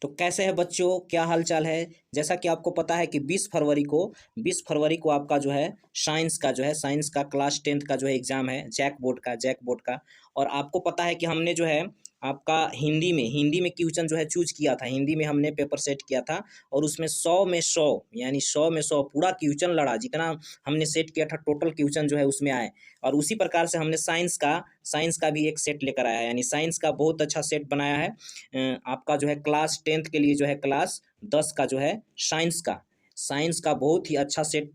तो कैसे है बच्चों, क्या हाल चाल है। जैसा कि आपको पता है कि 20 फरवरी को आपका जो है साइंस का क्लास 10th का जो है एग्जाम है, जैक बोर्ड का। और आपको पता है कि हमने जो है आपका हिंदी में क्वेश्चन जो है चूज किया था, हिंदी में हमने पेपर सेट किया था। और उसमें 100 में 100 यानी 100 में 100 पूरा क्वेश्चन लड़ा, जितना हमने सेट किया था टोटल क्वेश्चन जो है उसमें आए। और उसी प्रकार से हमने साइंस का भी एक सेट लेकर आया है, यानी साइंस का बहुत अच्छा सेट बनाया है। आपका जो है क्लास 10th के लिए जो है क्लास 10 का जो है साइंस का बहुत ही अच्छा सेट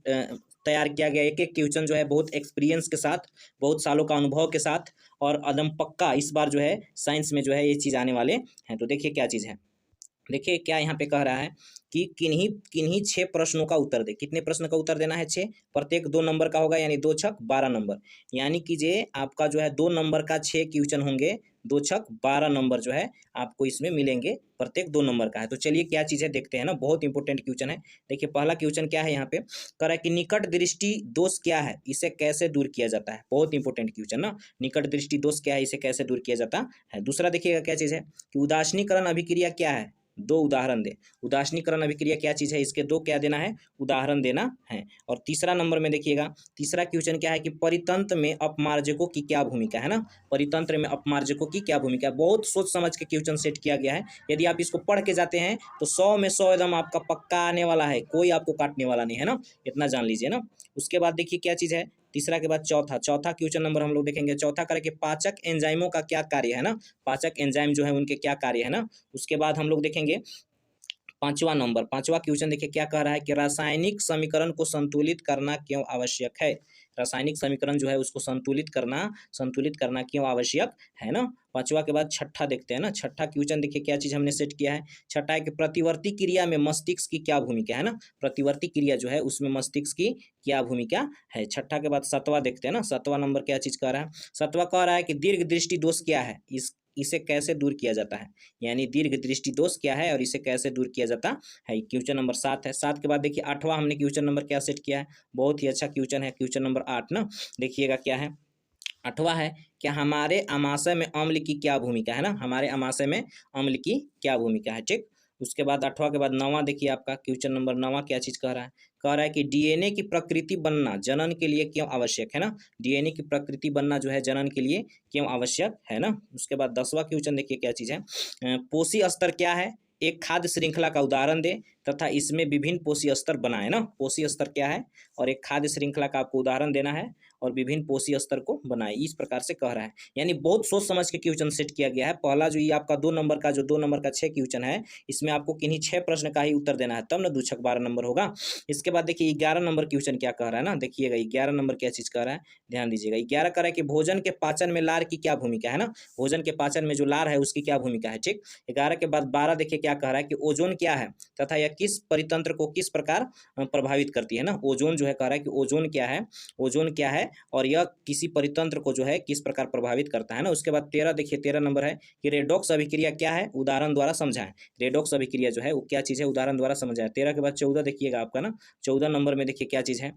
तैयार किया गया। एक एक क्वेश्चन जो है बहुत एक्सपीरियंस के साथ, बहुत सालों का अनुभव के साथ और एकदम पक्का इस बार जो है साइंस में जो है ये चीज़ आने वाले हैं। तो देखिए क्या चीज़ है, देखिए क्या यहाँ पे कह रहा है कि किन्हीं किन्हीं 6 प्रश्नों का उत्तर दे। कितने प्रश्न का उत्तर देना है? 6। प्रत्येक 2 नंबर का होगा, यानी 2 छक 12 नंबर। यानी कि जे आपका जो है 2 नंबर का 6 क्वेश्चन होंगे, 2 छक 12 नंबर जो है आपको इसमें मिलेंगे। प्रत्येक 2 नंबर का है। तो चलिए क्या चीज़ है देखते हैं ना, बहुत इंपॉर्टेंट क्वेश्चन है। देखिए पहला क्वेश्चन क्या है यहाँ पे, कह रहा है कि निकट दृष्टि दोष क्या है, इसे कैसे दूर किया जाता है। बहुत इंपॉर्टेंट क्वेश्चन ना, निकट दृष्टि दोष क्या है, इसे कैसे दूर किया जाता है। दूसरा देखिएगा क्या चीज़ है कि उदासीनीकरण अभिक्रिया क्या है, 2 उदाहरण दे। उदासीनीकरण अभिक्रिया क्या चीज़ है, इसके 2 क्या देना है, उदाहरण देना है। और तीसरा नंबर में देखिएगा, तीसरा क्वेश्चन क्या है कि परितंत्र में अपमार्जकों की क्या भूमिका है ना, परितंत्र में अपमार्जकों की क्या भूमिका है। बहुत सोच समझ के क्वेश्चन सेट किया गया है। यदि आप इसको पढ़ के जाते हैं तो 100 में 100 एकदम आपका पक्का आने वाला है, कोई आपको काटने वाला नहीं है ना, इतना जान लीजिए ना। उसके बाद देखिए क्या चीज़ है, तीसरा के बाद चौथा क्वेश्चन नंबर हम लोग देखेंगे। चौथा करके पाचक एंजाइमों का क्या कार्य है ना, पाचक एंजाइम जो है उनके क्या कार्य है ना। उसके बाद हम लोग देखेंगे पांचवा क्वेश्चन। देखिए क्या कह रहा है कि रासायनिक समीकरण को संतुलित करना क्यों आवश्यक है। रासायनिक समीकरण जो है उसको संतुलित करना क्यों आवश्यक है ना। पांचवा के बाद छठा देखते हैं ना। छठा क्वेश्चन देखिए क्या चीज हमने सेट किया है। छठा है कि प्रतिवर्ती क्रिया में मस्तिष्क की क्या भूमिका है ना, प्रतिवर्ती क्रिया जो है उसमें मस्तिष्क की क्या भूमिका है। छठा के बाद सातवां देखते हैं ना। सातवां नंबर क्या चीज कह रहा है, सातवां कह रहा है कि दीर्घ दृष्टि दोष क्या है, इसे कैसे दूर किया जाता है। यानी दीर्घ दृष्टि दोष क्या है और इसे कैसे दूर किया जाता है। क्वेश्चन नंबर 7 है। 7 के बाद देखिए आठवां हमने क्वेश्चन नंबर क्या सेट किया है, बहुत ही अच्छा क्वेश्चन है, क्वेश्चन नंबर 8 ना। देखिएगा क्या है, आठवां है कि हमारे आमाशय में अम्ल की क्या भूमिका है ना, हमारे आमाशय में अम्ल की क्या भूमिका है। ठीक, उसके बाद आठवां के बाद नौवां देखिए आपका क्वेश्चन नंबर 9 क्या चीज कह रहा है, कह रहा है कि डीएनए की प्रकृति बनना जनन के लिए क्यों आवश्यक है ना। डीएनए की प्रकृति बनना जो है जनन के लिए क्यों आवश्यक है ना। उसके बाद 10वां क्वेश्चन देखिए क्या चीज है, पोषी स्तर क्या है, एक खाद्य श्रृंखला का उदाहरण दे तथा इसमें विभिन्न पोषी स्तर बनाए ना। पोषी स्तर क्या है और एक खाद्य श्रृंखला का आपको उदाहरण देना है और विभिन्न पोषी स्तर को बनाए, इस प्रकार से कह रहा है। यानी बहुत सोच समझ के क्वेश्चन सेट किया गया है। पहला जो ये आपका 2 नंबर का 6 क्वेश्चन है, इसमें आपको किन्हीं 6 प्रश्न का ही उत्तर देना है, तब ना 2 छक 12 नंबर होगा। इसके बाद देखिए 11 नंबर क्वेश्चन क्या कह रहा है ना, देखिएगा 11 नंबर क्या चीज कह रहा है, ध्यान दीजिएगा। 11 कह रहा है कि भोजन के पाचन में लार की क्या भूमिका है ना, भोजन के पाचन में जो लार है उसकी क्या भूमिका है। ठीक, 11 के बाद 12 देखिए क्या कह रहा है कि ओजोन क्या है तथा यह किस परितंत्र को किस प्रकार प्रभावित करती है ना। ओजोन जो है कह रहा है कि ओजोन क्या है और यह किसी परितंत्र को जो है किस प्रकार प्रभावित करता है ना। उसके बाद 13 देखिए 13 नंबर है कि रेडॉक्स अभिक्रिया क्या है, उदाहरण द्वारा समझाएं। रेडॉक्स अभिक्रिया जो है वो क्या चीज़ है, उदाहरण द्वारा समझाएं। 13 के बाद 14 देखिएगा आपका ना, 14 नंबर में देखिए क्या चीज़ है,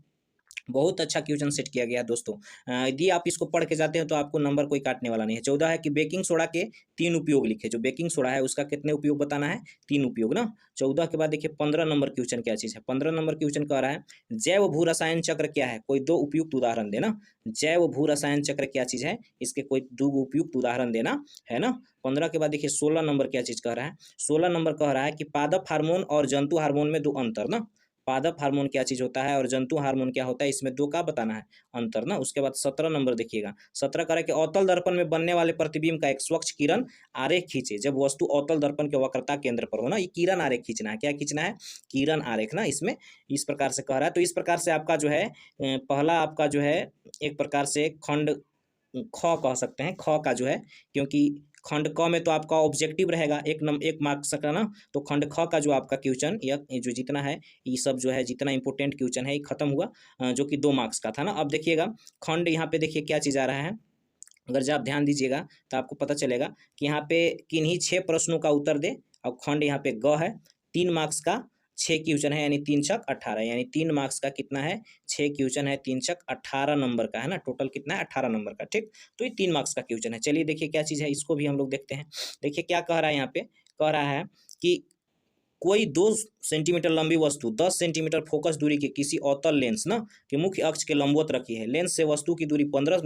बहुत अच्छा क्वेश्चन सेट किया गया है दोस्तों। यदि आप इसको पढ़ के जाते हैं तो आपको नंबर कोई काटने वाला नहीं है। 14 है कि बेकिंग सोडा के 3 उपयोग लिखे, जो बेकिंग सोडा है उसका कितने उपयोग बताना है, 3 उपयोग ना। 14 के बाद देखिए 15 नंबर क्वेश्चन क्या चीज़ है। 15 नंबर क्वेश्चन कह रहा है जैव भू रसायन चक्र क्या है, कोई 2 उपयुक्त उदाहरण देना। जैव भू रसायन चक्र क्या चीज़ है, इसके कोई 2 उपयुक्त उदाहरण देना है ना। 15 के बाद देखिए 16 नंबर क्या चीज़ कह रहा है। 16 नंबर कह रहा है कि पादप हार्मोन और जंतु हार्मोन में 2 अंतर ना। पादप हार्मोन क्या चीज होता है और जंतु हार्मोन क्या होता है, इसमें 2 का बताना है अंतर ना। उसके बाद 17 नंबर देखिएगा, 17 करें कि अवतल दर्पण में बनने वाले प्रतिबिंब का एक स्वच्छ किरण आरेख खींचे जब वस्तु अवतल दर्पण के वक्रता केंद्र पर हो ना। ये किरण आरेख खींचना है, क्या खींचना है, किरण आरेख ना। इसमें इस प्रकार से कह रहा है। तो इस प्रकार से आपका जो है पहला आपका जो है एक प्रकार से खंड ख कह सकते हैं, ख का जो है, क्योंकि खंड क में तो आपका ऑब्जेक्टिव रहेगा 1 मार्क्स का ना। तो खंड ख का जो आपका क्वेश्चन या जो जितना है ये सब जो है जितना इंपॉर्टेंट क्वेश्चन है ये खत्म हुआ, जो कि 2 मार्क्स का था ना। अब देखिएगा खंड यहाँ पे देखिए क्या चीज़ आ रहा है, अगर जब आप ध्यान दीजिएगा तो आपको पता चलेगा कि यहाँ पे किन्हीं 6 प्रश्नों का उत्तर दे। अब खंड यहाँ पे ग है, 3 मार्क्स का 6 क्वेश्चन है, यानी 3 छक 18, यानी 3 मार्क्स का कितना है, 6 क्वेश्चन है, 3 छक 18 नंबर का है ना। टोटल कितना है, 18 नंबर का। ठीक, तो ये 3 मार्क्स का क्वेश्चन है। चलिए देखिए क्या चीज़ है, इसको भी हम लोग देखते हैं। देखिए क्या कह रहा है यहाँ पे, कह रहा है कि कोई 2 सेंटीमीटर लंबी वस्तु 10 सेंटीमीटर फोकस दूरी के किसी अवतल लेंस ना कि मुख्य अक्ष के लंबवत रखी है। लेंस से वस्तु की दूरी 15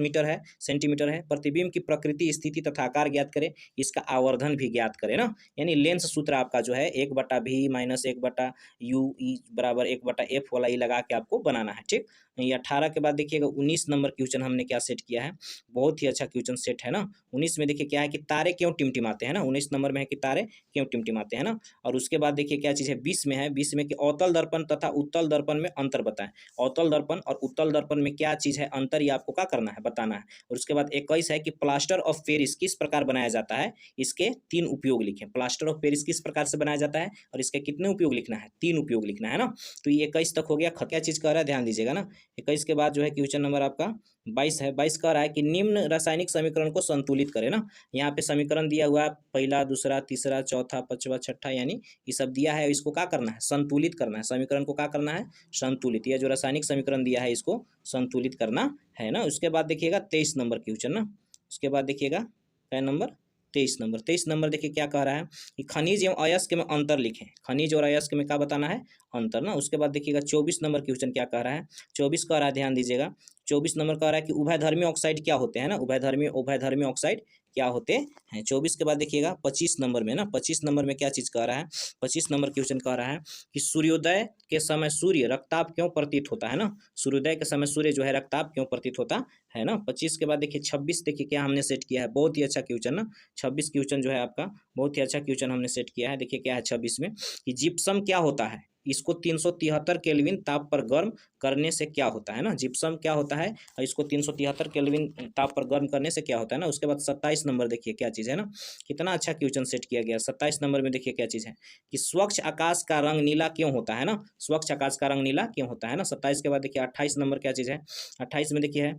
सेंटीमीटर है। प्रतिबिंब की प्रकृति, स्थिति तथा आकार ज्ञात करें, इसका आवर्धन भी ज्ञात करें ना। यानी लेंस सूत्र आपका जो है 1/v माइनस 1/u ई बराबर 1/f वाला ई लगा के आपको बनाना है। ठीक, ये 18 के बाद देखिएगा 19 नंबर क्वेश्चन हमने क्या सेट किया है, बहुत ही अच्छा क्वेश्चन सेट है ना। 19 में देखिए क्या है कि तारे क्यों टिमटिमाते हैं ना, 19 नंबर में है कि तारे क्यों टिमटिमाते हैं ना। और उसके बाद देखिए क्या चीज़ है, 20 में है, 20 में कि अवतल दर्पण तथा उत्तल दर्पण में अंतर बताएं। अवतल दर्पण और उत्तल दर्पण में क्या चीज़ है, अंतर, ये आपको क्या करना है, बताना है। और उसके बाद 21 है कि प्लास्टर ऑफ पेरिस किस प्रकार बनाया जाता है, इसके 3 उपयोग लिखें। प्लास्टर ऑफ पेरिस किस प्रकार से बनाया जाता है और इसके कितने उपयोग लिखना है, 3 उपयोग लिखना है ना। तो ये 21 तक हो गया। क्या चीज़ कह रहा है, ध्यान दीजिएगा ना। 21 के बाद जो है क्वेश्चन नंबर आपका 22 है। 22 कह रहा है कि निम्न रासायनिक समीकरण को संतुलित करें ना। यहाँ पे समीकरण दिया हुआ है, पहला, दूसरा, तीसरा, चौथा, पांचवा, छठा, यानी ये सब दिया है। इसको क्या करना है, संतुलित करना है। समीकरण को क्या करना है, संतुलित। यह जो रासायनिक समीकरण दिया है इसको संतुलित करना है ना। उसके बाद देखिएगा 23 नंबर क्वेश्चन ना। उसके बाद देखिएगा क्या नंबर, 23 नंबर देखिए क्या कह रहा है कि खनिज एवं अयस्क में अंतर लिखें। खनिज और अयस्क में क्या बताना है, अंतर ना। उसके बाद देखिएगा 24 नंबर क्वेश्चन क्या कह रहा है, 24 कह रहा है, ध्यान दीजिएगा। 24 नंबर कह रहा है कि उभयधर्मी ऑक्साइड क्या होते हैं ना, उभयधर्मी ऑक्साइड क्या होते हैं। 24 के बाद देखिएगा 25 नंबर में ना, 25 नंबर में क्या चीज़ कह रहा है, 25 नंबर क्वेश्चन कह रहा है कि सूर्योदय के समय सूर्य रक्ताभ क्यों प्रतीत होता है ना। सूर्योदय के समय सूर्य जो है रक्ताभ क्यों प्रतीत होता है ना। 25 के बाद देखिए 26 देखिए क्या हमने सेट किया है, बहुत ही अच्छा क्वेश्चन ना। 26 क्वेश्चन जो है आपका बहुत ही अच्छा क्वेश्चन हमने सेट किया है। देखिए क्या है 26 में कि जिप्सम क्या होता है, इसको 373 केल्विन ताप पर गर्म करने से क्या होता है ना। जिप्सम क्या होता है और इसको 373 केल्विन ताप पर गर्म करने से क्या होता है ना। उसके बाद 27 नंबर देखिए क्या चीज़ है ना, कितना अच्छा क्वेश्चन सेट किया गया। 27 नंबर में देखिए क्या चीज़ है कि स्वच्छ आकाश का रंग नीला क्यों होता है ना, स्वच्छ आकाश का रंग नीला क्यों होता है ना। 27 के बाद देखिए 28 नंबर क्या चीज़ है, 28 में देखिए है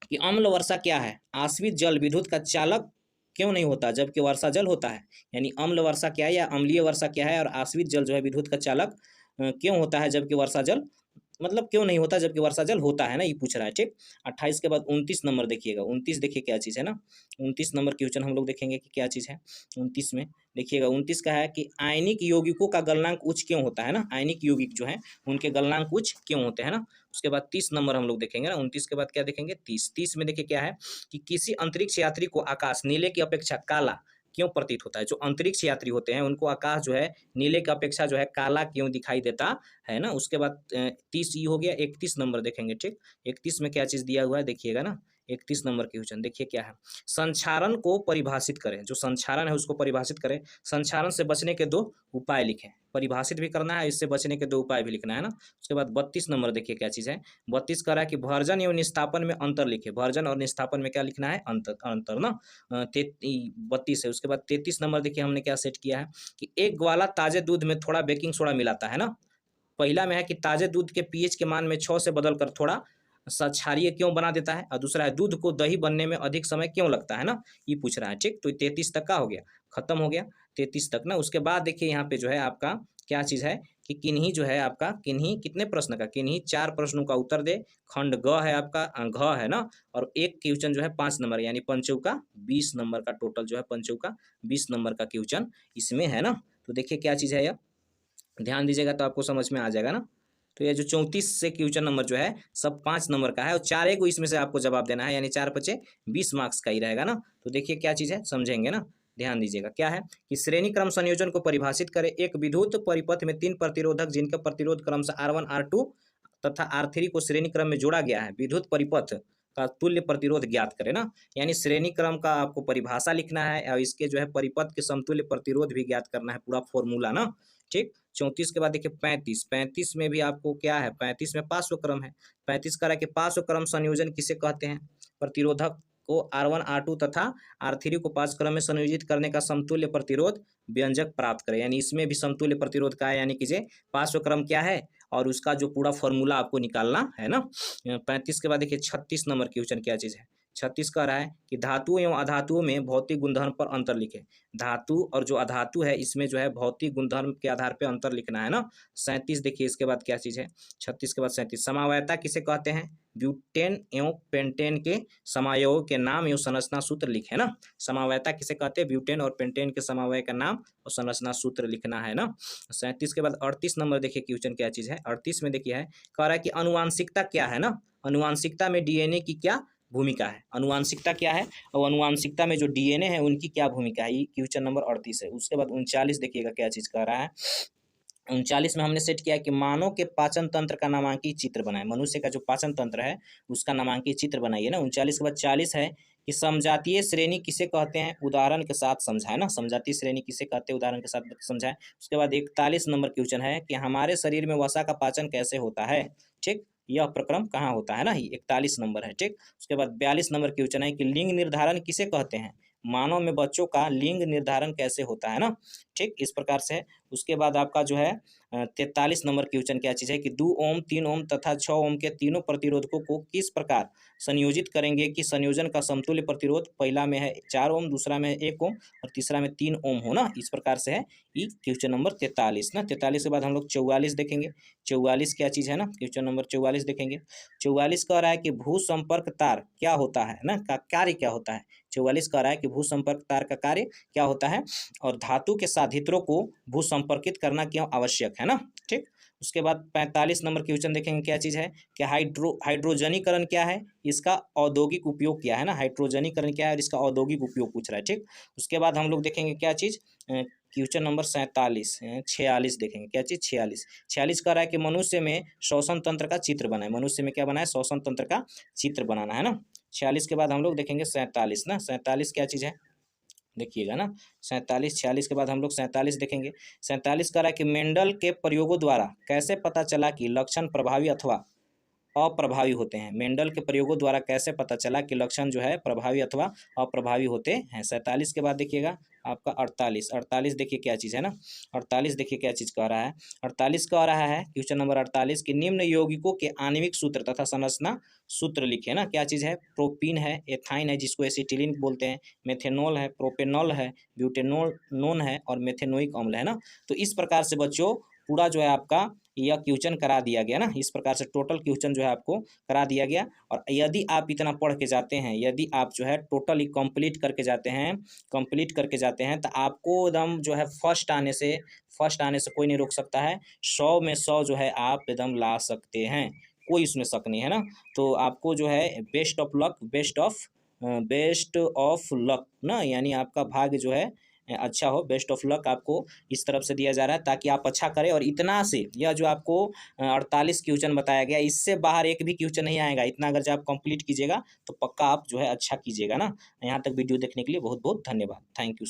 कि अम्ल वर्षा क्या है, आश्रित जल विद्युत का चालक क्यों नहीं होता जबकि वर्षा जल होता है। यानी अम्ल वर्षा क्या है या अम्लीय वर्षा क्या है और आश्रित जल जो है विद्युत का चालक क्यों होता है जबकि वर्षा जल, मतलब क्यों नहीं होता जबकि वर्षा जल होता है ना, ये पूछ रहा है। ठीक, 28 के बाद 29 नंबर देखिएगा। 29 देखिए क्या चीज़ है ना, 29 नंबर क्वेश्चन हम लोग देखेंगे कि क्या चीज़ है। 29 में देखिएगा 29 का है कि आयनिक यौगिकों का गलनांक उच्च क्यों होता है ना, आयनिक यौगिक जो है उनके गलनांक उच्च क्यों होते हैं ना। उसके बाद 30 नंबर हम लोग देखेंगे ना। 29 के बाद क्या देखेंगे, 30 में देखिए क्या है कि किसी अंतरिक्ष यात्री को आकाश नीले की अपेक्षा काला क्यों प्रतीत होता है। जो अंतरिक्ष यात्री होते हैं उनको आकाश जो है नीले की अपेक्षा जो है काला क्यों दिखाई देता है ना। उसके बाद 30 ये हो गया। 31 नंबर देखेंगे। ठीक, 31 में क्या चीज़ दिया हुआ है देखिएगा ना। 31 नंबर क्वेश्चन देखिए क्या है, संक्षारण को परिभाषित करें। जो संक्षारण है उसको परिभाषित करें। संक्षारण से बचने के 2 उपाय लिखें, परिभाषित भी करना है, इससे बचने के 2 उपाय भी लिखना है ना। उसके बाद 32 नंबर देखिए क्या चीज़ है, 32 कह रहा है कि भर्जन एवं निस्तापन में अंतर लिखे। भर्जन और निस्तापन में क्या लिखना है, अंतर ना। 32 है। उसके बाद 33 नंबर देखिए हमने क्या सेट किया है कि एक ग्वाला ताजे दूध में थोड़ा बेकिंग सोडा मिलाता है ना। पहला में है कि ताजे दूध के पीएच के मान में 6 से बदलकर थोड़ा क्षारीय क्यों बना देता है, और दूसरा है दूध को दही बनने में अधिक समय क्यों लगता है ना, ये पूछ रहा है। ठीक, तो 33 तक का हो गया, खत्म हो गया 33 तक ना। उसके बाद देखिए यहाँ पे जो है आपका क्या चीज़ है कि किन्हीं जो है आपका किन्हीं कितने प्रश्न का, किन्हीं 4 प्रश्नों का उत्तर दे। खंड ग है आपका, घ है ना। और एक क्वेश्चन जो है 5 नंबर, यानी पंचौका 20 नंबर का टोटल जो है, पंचौका 20 नंबर का क्वेश्चन इसमें है ना। तो देखिए क्या चीज़ है यह, ध्यान दीजिएगा तो आपको समझ में आ जाएगा ना। तो ये जो 34 से क्वेश्चन नंबर जो है सब 5 नंबर का है और 4 को इसमें से आपको जवाब देना है, यानी 4 पचे 20 मार्क्स का ही रहेगा ना। तो देखिए क्या चीज़ है, समझेंगे ना, ध्यान दीजिएगा। क्या है कि श्रेणी क्रम संयोजन को परिभाषित करें। एक विद्युत परिपथ में 3 प्रतिरोधक जिनका प्रतिरोध क्रमशः R1 R2 तथा R3 को श्रेणी क्रम में जोड़ा गया है, विद्युत परिपथ का तुल्य प्रतिरोध ज्ञात करें ना। यानी श्रेणी क्रम का आपको परिभाषा लिखना है और इसके जो है परिपथ के समतुल्य प्रतिरोध भी ज्ञात करना है, पूरा फॉर्मूला ना। ठीक, 34 के बाद देखिए 35 में भी आपको क्या है, 35 में पार्श्व क्रम है। 35 का है कि पार्श्व क्रम संयोजन किसे कहते हैं, प्रतिरोधक को R1 R2 तथा R3 को पार्श्व क्रम में संयोजित करने का समतुल्य प्रतिरोध व्यंजक प्राप्त करें। यानी इसमें भी समतुल्य प्रतिरोध का है, यानी कि पार्श्व क्रम क्या है और उसका जो पूरा फॉर्मूला आपको निकालना है ना। 35 के बाद देखिए 36 नंबर क्वेश्चन क्या चीज़ है, 36 कह रहा है कि धातु एवं अधातुओं में भौतिक गुणधर्म पर अंतर लिखें। धातु और जो अधातु है इसमें जो है भौतिक गुणधर्म के आधार पे अंतर लिखना है ना। 37 देखिए इसके बाद क्या चीज़ है, 36 के बाद 37 समवायता किसे कहते हैं, ब्यूटेन एवं पेंटेन के समायोग के नाम एवं संरचना सूत्र लिखे ना। समवायता किसे कहते हैं, ब्यूटेन और पेंटेन के समवाय का नाम और संरचना सूत्र लिखना है ना। 37 के बाद 38 नंबर देखिए क्वेश्चन क्या चीज़ है, 38 में देखिए है कह रहा है कि अनुवांशिकता क्या है ना। अनुवांशिकता में डीएनए की क्या भूमिका है, अनुवांशिकता क्या है और अनुवांशिकता में जो डीएनए है उनकी क्या भूमिका है, ये क्वेश्चन नंबर 38 है। उसके बाद 39 देखिएगा क्या चीज़ कह रहा है। 39 में हमने सेट किया है कि मानव के पाचन तंत्र का नामांकित चित्र बनाए, मनुष्य का जो पाचन तंत्र है उसका नामांकित चित्र बनाइए ना। 39 के बाद 40 है कि समजातीय श्रेणी किसे कहते हैं, उदाहरण के साथ समझाए ना। समजातीय श्रेणी किसे कहते हैं, उदाहरण के साथ समझाए। उसके बाद 41 नंबर क्वेश्चन है कि हमारे शरीर में वसा का पाचन कैसे होता है, ठीक, यह प्रक्रम कहाँ होता है ना, ये 41 नंबर है, ठीक। उसके बाद 42 नंबर क्वेश्चन है कि लिंग निर्धारण किसे कहते हैं, मानव में बच्चों का लिंग निर्धारण कैसे होता है ना, ठीक, इस प्रकार से है। उसके बाद आपका जो है 43 नंबर क्वेश्चन क्या चीज़ है कि 2 ओम 3 ओम तथा 6 ओम के तीनों प्रतिरोधकों को किस प्रकार संयोजित करेंगे कि संयोजन का समतुल्य प्रतिरोध पहला में है 4 ओम, दूसरा में 1 ओम और तीसरा में 3 ओम हो ना, इस प्रकार से है ये क्वेश्चन नंबर 43 ना। 43 के बाद हम लोग 44 देखेंगे। 44 क्या चीज़ है ना, क्वेश्चन नंबर 44 देखेंगे। 44 कह रहा है कि भू संपर्क तार क्या होता है ना, का कार्य क्या होता है। 44 कह रहा है कि भू संपर्क तार का कार्य क्या होता है और धातु के साधित्रों को भू संपर्कित करना क्यों आवश्यक है ना, ठीक। उसके बाद 45 नंबर क्वेश्चन देखेंगे क्या चीज़ है कि हाइड्रोजनीकरण क्या है, इसका औद्योगिक उपयोग क्या है ना। हाइड्रोजनीकरण क्या है और इसका औद्योगिक उपयोग पूछ रहा है, ठीक। उसके बाद हम लोग देखेंगे क्या चीज़, क्वेश्चन नंबर 46 देखेंगे क्या चीज़, 46 कह रहा है कि मनुष्य में श्वसन तंत्र का चित्र बनाए, मनुष्य में क्या बनाए, श्वसन तंत्र का चित्र बनाना है ना। 46 के बाद हम लोग देखेंगे 47 ना। 47 क्या चीज़ है देखिएगा ना, 47 के बाद हम लोग 47 देखेंगे। 47 कह रहा है कि मेंडल के प्रयोगों द्वारा कैसे पता चला कि लक्षण प्रभावी अथवा अप्रभावी होते हैं। मेंडल के प्रयोगों द्वारा कैसे पता चला कि लक्षण जो है प्रभावी अथवा अप्रभावी होते हैं। 47 के बाद देखिएगा आपका 48 देखिए क्या चीज़ है ना। 48 देखिए क्या चीज़ कह रहा है। 48 कह रहा है क्वेश्चन नंबर 48 कि निम्न यौगिकों के आणविक सूत्र तथा संरचना सूत्र लिखे ना। क्या चीज़ है, प्रोपीन है, एथाइन है जिसको एसिटिलीन बोलते हैं, मेथेनॉल है, प्रोपेनॉल है, ब्यूटेनोन है और मेथेनोइक अम्ल है ना। तो इस प्रकार से बच्चों पूरा जो है आपका यह क्वेश्चन करा दिया गया ना। इस प्रकार से टोटल क्वेश्चन जो है आपको करा दिया गया। और यदि आप इतना पढ़ के जाते हैं, यदि आप जो है टोटली कंप्लीट करके जाते हैं तो आपको एकदम जो है फर्स्ट आने से कोई नहीं रोक सकता है। 100 में 100 जो है आप एकदम ला सकते हैं, कोई इसमें शक नहीं है ना। तो आपको जो है best of luck, best of luck ना, यानी आपका भाग्य जो है अच्छा हो, बेस्ट ऑफ लक आपको इस तरफ से दिया जा रहा है ताकि आप अच्छा करें। और इतना से यह जो आपको 48 क्वेश्चन बताया गया, इससे बाहर एक भी क्वेश्चन नहीं आएगा। इतना अगर जब आप कंप्लीट कीजिएगा तो पक्का आप जो है अच्छा कीजिएगा ना। यहाँ तक वीडियो देखने के लिए बहुत बहुत धन्यवाद, थैंक यू।